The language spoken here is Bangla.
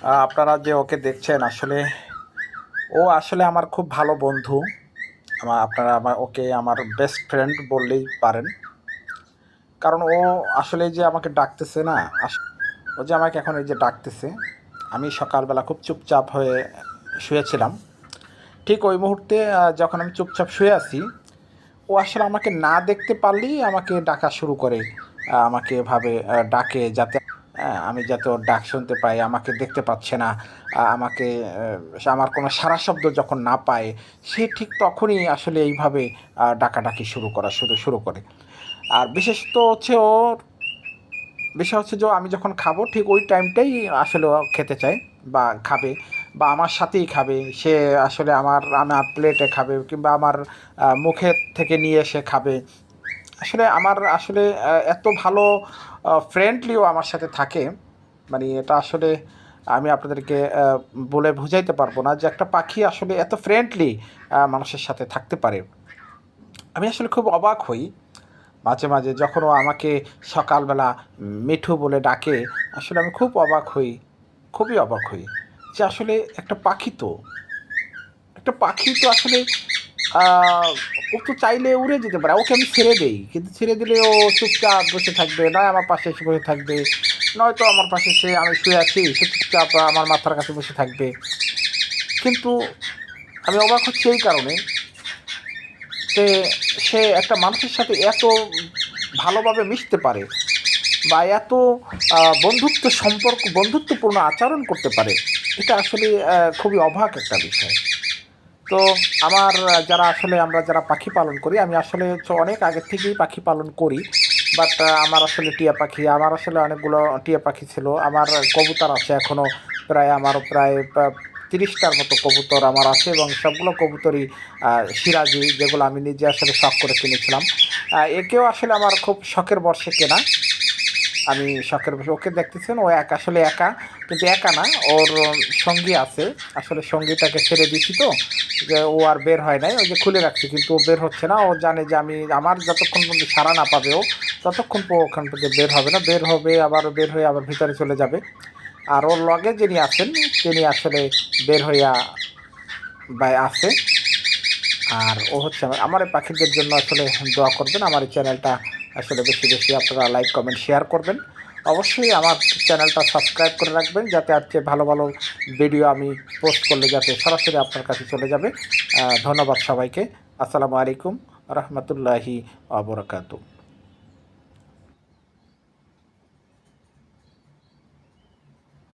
আপনারা যে ওকে দেখছেন আসলে ও আসলে আমার খুব ভালো বন্ধু। আপনারা ওকে আমার বেস্ট ফ্রেন্ড বললেই পারেন। কারণ ও আসলে যে আমাকে ডাকতেছে না, ও যে আমাকে এখন এই যে ডাকতেছে, আমি সকালবেলা খুব চুপচাপ হয়ে শুয়েছিলাম। ঠিক ওই মুহূর্তে যখন আমি চুপচাপ শুয়ে আছি, ও আসলে আমাকে না দেখতে পারলেই আমাকে ডাকা শুরু করে। আমাকে এভাবে ডাকে যাতে আমি যাতে ওর ডাক শুনতে পাই। আমাকে দেখতে পাচ্ছে না। আমাকে আমার কোনো সাড়া শব্দ যখন না পায়, সে ঠিক তখনই আসলে এইভাবে ডাকাডাকি শুরু করে। আর বিশেষত হচ্ছে ওর বিষয় হচ্ছে যে আমি যখন খাবো ঠিক ওই টাইমটাই আসলে ও খেতে চায় বা খাবে বা আমার সাথেই খাবে। সে আসলে আমার প্লেটে খাবে কিংবা আমার মুখের থেকে নিয়ে এসে খাবে। আসলে আমার আসলে এত ভালো ফ্রেন্ডলিও আমার সাথে থাকে, মানে এটা আসলে আমি আপনাদেরকে বলে বুঝাইতে পারবো না যে একটা পাখি আসলে এত ফ্রেন্ডলি মানুষের সাথে থাকতে পারে। আমি আসলে খুব অবাক হই মাঝে মাঝে যখন ও আমাকে সকালবেলা মিঠু বলে ডাকে। আসলে আমি খুব অবাক হই, খুবই অবাক হই যে আসলে একটা পাখি তো আসলে আহ, ও তো চাইলে উড়ে যেতে পারে। ওকে আমি ছেড়ে দেই, কিন্তু ছেড়ে দিলে ও চুপচাপ বসে থাকবে, নয় আমার পাশে এসে বসে থাকবে, নয়তো আমার পাশে সে আমি শুয়ে আছি সে চুপচাপ আমার মাথার কাছে বসে থাকবে। কিন্তু আমি অবাক হচ্ছি এই কারণে যে সে একটা মানুষের সাথে এত ভালোভাবে মিশতে পারে বা এত বন্ধুত্বপূর্ণ আচরণ করতে পারে। এটা আসলে খুবই অবাক একটা বিষয়। তো আমরা যারা পাখি পালন করি, আমি আসলে হচ্ছে অনেক আগের থেকেই পাখি পালন করি। বাট আমার আসলে অনেকগুলো টিয়া পাখি ছিল। আমার কবুতর আছে এখনও, প্রায় 30টার মতো কবুতর আমার আছে এবং সবগুলো কবুতরই সিরাজি, যেগুলো আমি নিজে আসলে শখ করে কিনেছিলাম। একেও আসলে আমার খুব শখের বশে কেনা। আমি শখের বশে ওকে দেখতেছেন, ও আসলে একা, কিন্তু একা না, ওর সঙ্গী আছে। আসলে সঙ্গীটাকে ছেড়ে দিচ্ছি তো, যে ও আর বের হয় নাই, ওই যে খুলে রাখছি, কিন্তু ও বের হচ্ছে না। ও জানে যে আমার যতক্ষণ পর্যন্ত সাড়া না পাবে ও, ততক্ষণ ওখান থেকে বের হবে না। বের হবে, আবার বের হয়ে আবার ভিতরে চলে যাবে। আর ওর লগে যিনি আছেন, তিনি আসলে বের হইয়া আছে। আর ও হচ্ছে আমার এই পাখিদের জন্য আসলে দোয়া করবেন। আমার এই চ্যানেলটা আসলে বেশি বেশি আপনারা লাইক কমেন্ট শেয়ার করবেন। অবশ্যই আমার চ্যানেলটা সাবস্ক্রাইব করে রাখবেন, যাতে আজকে ভালো ভালো ভিডিও আমি পোস্ট করলে যাতে সরাসরি আপনার কাছে চলে যাবে। ধন্যবাদ সবাইকে। আসসালামু আলাইকুম রহমতুল্লাহি আবরাকাতু।